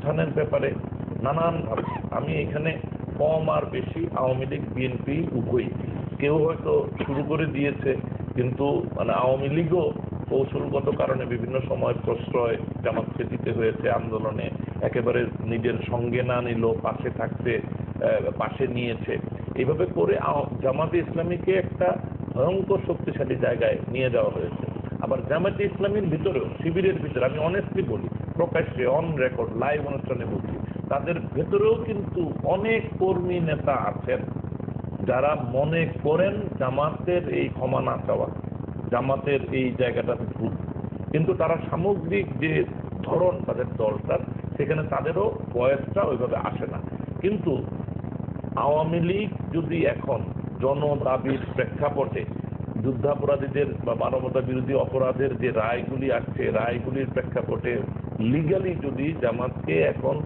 উত্থানের ব্যাপারে নানানভাবে আমি এখানে কম আর বেশি আওয়ামী লীগ বিএনপি উভয়ই, কেউ হয়তো শুরু করে দিয়েছে, কিন্তু মানে আওয়ামী লীগও কৌশলগত কারণে বিভিন্ন সময় প্রশ্রয় জামাতকে দিতে হয়েছে আন্দোলনে, একেবারে নিজের সঙ্গে না নিলেও পাশে থাকতে পাশে নিয়েছে। এইভাবে করে জামাতে ইসলামীকে একটা ভয়ঙ্কর শক্তিশালী জায়গায় নিয়ে যাওয়া হয়েছে। আবার জামাতে ইসলামীর ভিতরেও, শিবিরের ভিতরে, আমি অনেস্টলি বলি, প্রকাশ্যে অন রেকর্ড লাইভ অনুষ্ঠানে বলছি, তাদের ভেতরেও কিন্তু অনেক কর্মী নেতা আছেন যারা মনে করেন জামাতের এই ক্ষমা না চাওয়া, জামাতের এই জায়গাটা ভুল, কিন্তু তারা সামগ্রিক যে ধরন তাদের দলটার, সেখানে তাদেরও বয়সটা ওইভাবে আসে না। কিন্তু আওয়ামী লীগ যদি এখন জনদাবির প্রেক্ষাপটে যুদ্ধাপরাধীদের বা মানবতা বিরোধী অপরাধের যে রায়গুলি আসছে, রায়গুলির প্রেক্ষাপটে লিগালি যদি জামাতকে এখন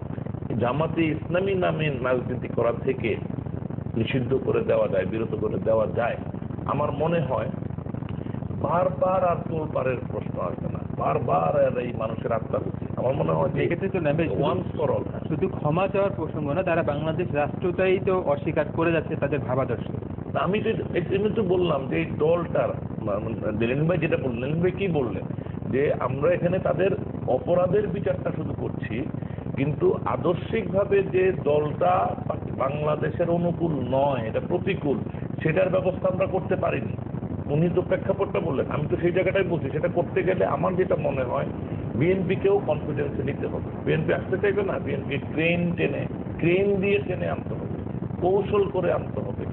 জামাতে ইসলামী নামে রাজনীতি করা থেকে নিষিদ্ধ করে দেওয়া যায়, বিরত করে দেওয়া যায়, আমার মনে হয় বারবার আর তোলপাড়ের প্রশ্ন আসবে না, বারবার আর এই মানুষের আত্মা হচ্ছে। আমার মনে হয় যে এক্ষেত্রে তো নেবে ওয়ান্স ফর অল, শুধু ক্ষমা চাওয়ার প্রসঙ্গ না, তারা বাংলাদেশ রাষ্ট্রটাই তো অস্বীকার করে যাচ্ছে তাদের ভাবাদর্শ। আমি তো বললাম যে এই দলটার দিলেন ভাই যেটা বললেন, ভাই কি বললেন যে আমরা এখানে তাদের অপরাধের বিচারটা শুধু করছি, কিন্তু আদর্শিকভাবে যে দলটা বাংলাদেশের অনুকূল নয়, এটা প্রতিকূল, সেটার ব্যবস্থা আমরা করতে পারিনি। উনি তো প্রেক্ষাপটটা বললেন, আমি তো সেই জায়গাটাই বলছি, সেটা করতে গেলে আমার যেটা মনে হয় বিএনপিকেও কনফিডেন্সে নিতে হবে। বিএনপি আসতে চাইবে না, বিএনপি ক্রেন দিয়ে টেনে আনতে হবে, কৌশল করে আনতে হবে,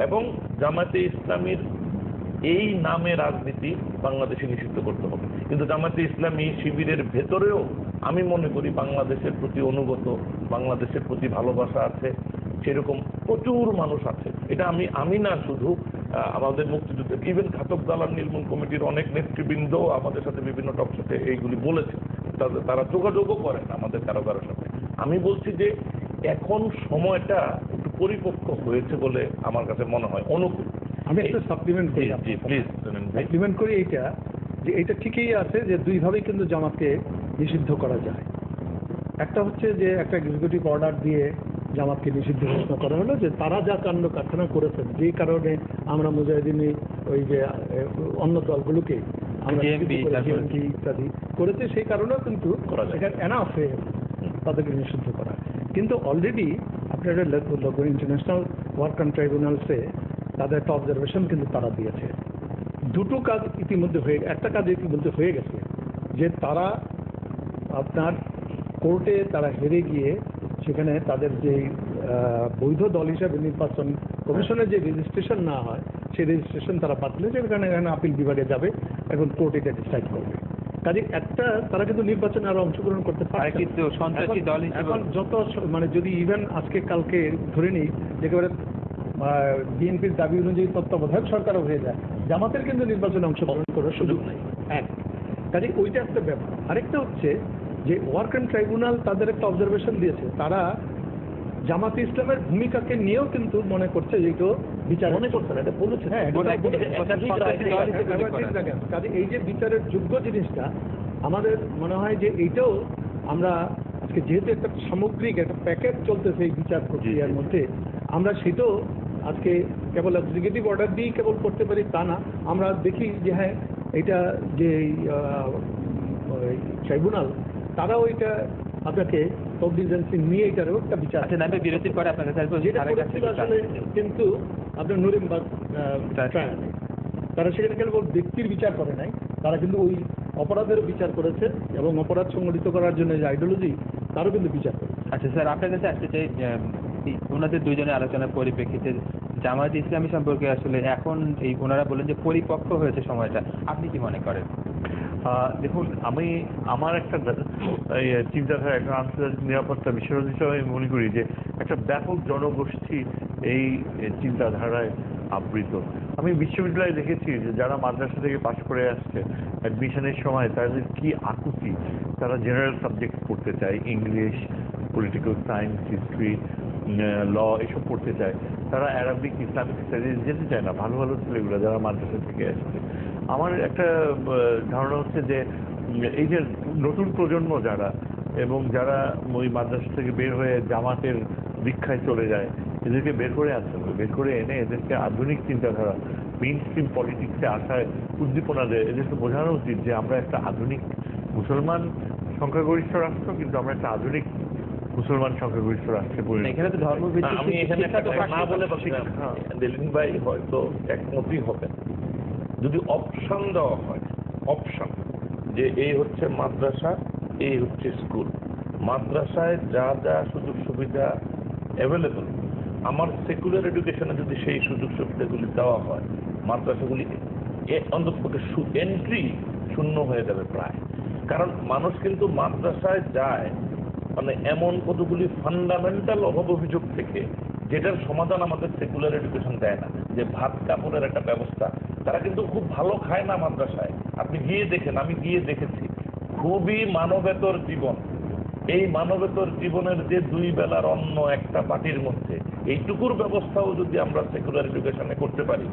এবং জামাতে ইসলামীর এই নামে রাজনীতি বাংলাদেশে নিষিদ্ধ করতে হবে। কিন্তু জামাতে ইসলামী শিবিরের ভেতরেও আমি মনে করি বাংলাদেশের প্রতি অনুগত, বাংলাদেশের প্রতি ভালোবাসা আছে, সেরকম প্রচুর মানুষ আছে। এটা আমি না, শুধু আমাদের মুক্তিযুদ্ধের ইভেন ঘাতক দালাল নির্মূল কমিটির অনেক নেতৃবৃন্দ আমাদের সাথে বিভিন্ন টকশোতে এইগুলি বলেছে, তারা যোগাযোগও করেন আমাদের কারো কারোর সাথে। আমি বলছি যে এখন সময়টা একটু পরিপক্ক হয়েছে বলে আমার কাছে মনে হয়, অনুকূল। আমি একটা সাপ্লিমেন্ট করি, প্লিজ সাপ্লিমেন্ট করি এইটা, যে এটা ঠিকই আছে যে দুইভাবেই কিন্তু জামাতকে নিষিদ্ধ করা যায়। একটা হচ্ছে যে একটা এক্সিকিউটিভ অর্ডার দিয়ে জামাতকে নিষিদ্ধ ঘোষণা করা হলো, যে তারা যা কাণ্ড কারখানা করেছেন, যেই কারণে আমরা মুজাহিদিনী ওই যে অন্য দলগুলোকে আমরা ইত্যাদি করেছে, সেই কারণেও কিন্তু এটা এনাফ হয়ে তাদেরকে নিষিদ্ধ করা। কিন্তু অলরেডি আপনারা ইন্টারন্যাশনাল ওয়ার ক্রাইম ট্রাইব্যুনালসে তাদের একটা অবজারভেশন কিন্তু তারা দিয়েছে। দুটো কাজ ইতিমধ্যে একটা কাজ ইতিমধ্যে হয়ে গেছে, যে তারা আপনার কোর্টে তারা হেরে গিয়ে সেখানে তাদের যে বৈধ দল হিসাবে নির্বাচন কমিশনের যে রেজিস্ট্রেশন না হয়, সেই রেজিস্ট্রেশন তারা বাতিল হয়েছে, এখানে আপিল বিভাগে যাবে, এখন কোর্ট এটা ডিসাইড করবে। কাজে একটা তারা কিন্তু নির্বাচনে আরো অংশগ্রহণ করতে পারে, কিন্তু সন্ত্রাসী দল এখন যত মানে যদি ইভেন আজকে কালকে ধরে নিই যেকেবারে বিএনপির দাবি অনুযায়ী তত্ত্বাবধায়ক সরকারও হয়ে যায়, জামাতের কিন্তু নির্বাচনে অংশগ্রহণ করার সুযোগ নেই। কাজে ওইটা একটা ব্যাপার। আরেকটা হচ্ছে যে ওয়ার ক্রাইম ট্রাইব্যুনাল তাদের একটা অবজারভেশন দিয়েছে, তারা জামাতে ইসলামের ভূমিকাকে নিয়েও কিন্তু মনে করছে যে এটা বিচার মনে করছে না, এটা বলেছে। কাজে এই যে বিচারের যোগ্য জিনিসটা আমাদের মনে হয় যে এইটাও আমরা আজকে যেহেতু একটা সামগ্রিক একটা প্যাকেজ চলতেছে এই বিচার প্রক্রিয়ার মধ্যে, আমরা সেটাও আজকে কেবল এক্সিকিউটিভ অর্ডার দিয়েই কেবল করতে পারি তা না, আমরা দেখি যে হ্যাঁ এটা যে ট্রাইব্যুনাল তারাও এটা আপনাকে কগনিজেন্সি নিয়ে এটারও একটা বিচার বিরতির পরে আপনার কাছে আসলে কিন্তু আপনার নুরেমবার্গ ট্রায়াল তারা সেখানে কেবল ব্যক্তির বিচার করে নাই, তারা কিন্তু ওই অপরাধেরও বিচার করেছে এবং অপরাধ সংগঠিত করার জন্য যে আইডিওলজি তারও কিন্তু বিচার করেছে। আচ্ছা স্যার, আপনার কাছে আসতে চাই ওনাদের দুইজনের আলোচনার পরিপ্রেক্ষিতে জামায়াত ইসলামী সম্পর্কে আসলে এখন এই ওনারা বলেন যে পরিপক্ক হয়েছে সময়টা, আপনি কি মনে করেন? দেখুন, আমার একটা চিন্তাধারা, একটা আন্তর্জাতিক নিরাপত্তা বিষয় হিসেবে আমি মনে করি যে একটা ব্যাপক জনগোষ্ঠী এই চিন্তাধারায় আবৃত। আমি বিশ্ববিদ্যালয়ে দেখেছি যে যারা মাদ্রাসা থেকে পাশ করে আসছে, অ্যাডমিশনের সময় তাদের কি আকুতি, তারা জেনারেল সাবজেক্ট পড়তে চায়, ইংলিশ, পলিটিক্যাল সায়েন্স, হিস্ট্রি, ল এসব পড়তে চায়, তারা অ্যারাবিক, ইসলামিক স্টাডিজ যেতে চায় না। ভালো ভালো ছেলেগুলো যারা মাদ্রাসা থেকে আসছে, আমার একটা ধারণা হচ্ছে যে এই যে নতুন প্রজন্ম যারা এবং যারা ওই মাদ্রাসা থেকে বের হয়ে জামাতের দীক্ষায় চলে যায়, এদেরকে বের করে আনতে হবে, বের করে এনে এদেরকে আধুনিক চিন্তাধারা, মেইন স্ট্রিম পলিটিক্সে আসায় উদ্দীপনা দেয়। এদেরকে বোঝানো উচিত যে আমরা একটা আধুনিক মুসলমান সংখ্যাগরিষ্ঠ রাষ্ট্র, কিন্তু আমরা একটা আধুনিক মুসলমান সংখ্যাগরিষ্ঠ রাষ্ট্রে পরিণত এখানে তো ধর্মভিত্তিক আমি এখানে শিক্ষা তো একটা না বলে শিক্ষা। দিলীন ভাই হয়তো একমতই হবেন, যদি অপশন দেওয়া হয়, অপশন যে এই হচ্ছে মাদ্রাসা, এই হচ্ছে স্কুল, মাদ্রাসায় যা যা সুযোগ সুবিধা অ্যাভেলেবল, আমার সেকুলার এডুকেশনে যদি সেই সুযোগ সুবিধাগুলি দেওয়া হয়, মাদ্রাসাগুলি অন্ততপক্ষে এন্ট্রি শূন্য হয়ে যাবে প্রায়। কারণ মানুষ কিন্তু মাদ্রাসায় যায় মানে এমন কতগুলি ফান্ডামেন্টাল অভাব অভিযোগ থেকে, যেটার সমাধান আমাদের সেকুলার এডুকেশন দেয় না। যে ভাত কাপড়ের একটা ব্যবস্থা, তারা কিন্তু খুব ভালো খায় না মাদ্রাসায়, আপনি গিয়ে দেখেন, আমি গিয়ে দেখেছি, খুবই মানবেতর জীবন। এই মানবেতর জীবনের যে 2 বেলার অন্ন একটা বাটির মধ্যে, এইটুকুর ব্যবস্থাও যদি আমরা সেকুলার এডুকেশনে করতে পারি,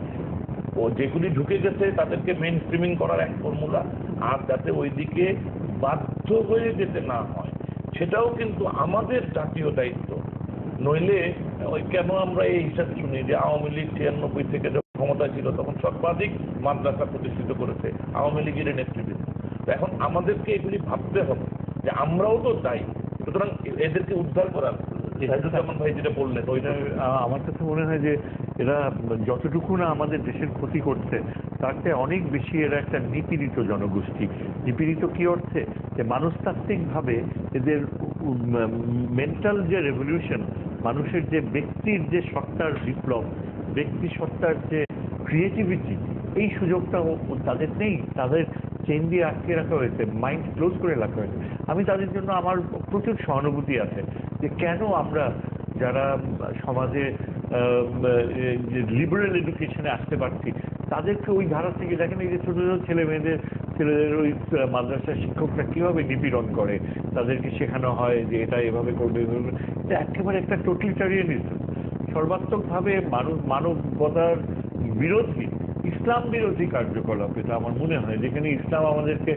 ও যেগুলি ঢুকে গেছে তাদেরকে মেইন স্ট্রিমিং করার এক ফর্মুলা, আর যাতে ওইদিকে বাধ্য হয়ে যেতে না হয়, সেটাও কিন্তু আমাদের জাতীয় দায়িত্ব। নইলে ওই কেন আমরা এই হিসাব শুনি যে আওয়ামী লীগ 96 থেকে যখন ক্ষমতায় ছিল তখন সর্বাধিক মাদ্রাসা প্রতিষ্ঠিত করেছে আওয়ামী লীগের নেতৃত্বে। তো এখন আমাদেরকে এগুলি ভাবতে হবে যে আমরাও তো দায়ী, সুতরাং এদেরকে উদ্ধার করার যেমন ভাই যেটা বললেন ওইটা আমার কাছে মনে হয় যে এরা যতটুকু না আমাদের দেশের ক্ষতি করছে, তার চেয়ে অনেক বেশি এরা একটা নিপীড়িত জনগোষ্ঠী। নিপীড়িত কি অর্থে? যে মানুষতাত্ত্বিকভাবে এদের মেন্টাল যে রেভলিউশন, মানুষের যে ব্যক্তির যে সত্তার বিপ্লব, ব্যক্তি সত্তার যে ক্রিয়েটিভিটি, এই সুযোগটা তাদের নেই। তাদের চেন দিয়ে আটকে রাখা হয়েছে, মাইন্ড ক্লোজ করে রাখা হয়েছে। আমি তাদের জন্য আমার প্রচুর সহানুভূতি আছে যে কেন আমরা যারা সমাজে লিবারেল এডুকেশনে আসতে পারছি, তাদেরকে ওই ধারা থেকে দেখেন, এই যে ছোট ছোট ছেলেদের ওই মাদ্রাসার শিক্ষকরা কিভাবে নিপীড়ন করে, তাদেরকে শেখানো হয় যে এটা এভাবে করবে, এটা একেবারে একটা টোটালিটারিয়ানিজম, সর্বাত্মকভাবে মানবতার বিরোধী, ইসলাম বিরোধী কার্যকলাপ। এটা আমার মনে হয় যেখানে ইসলাম আমাদেরকে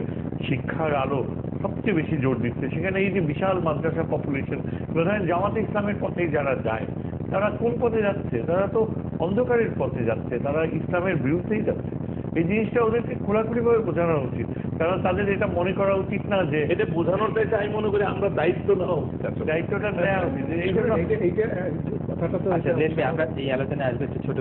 শিক্ষার আলো সবচেয়ে বেশি জোর দিচ্ছে, সেখানে এই যে বিশাল মাদ্রাসা পপুলেশন, প্রধান জামাতে ইসলামের পথেই যারা যায়, তারা কোন পথে যাচ্ছে? তারা তো অন্ধকারের পথে যাচ্ছে, তারা ইসলামের বিরুদ্ধেই যাচ্ছে। এই জিনিসটা ওদেরকে খোলাখুলিভাবে বোঝানো উচিত। কারণ তাদের এটা মনে করা উচিত না যে এটা বোঝানোর চাইতে আমি মনে করি আমরা দায়িত্ব নেওয়া উচিত। দায়িত্বটা নেওয়া উচিত। এই জন্য এইটা কথাটা তো আচ্ছা, আমরা এই আলোচনায় আসবে একটু ছোট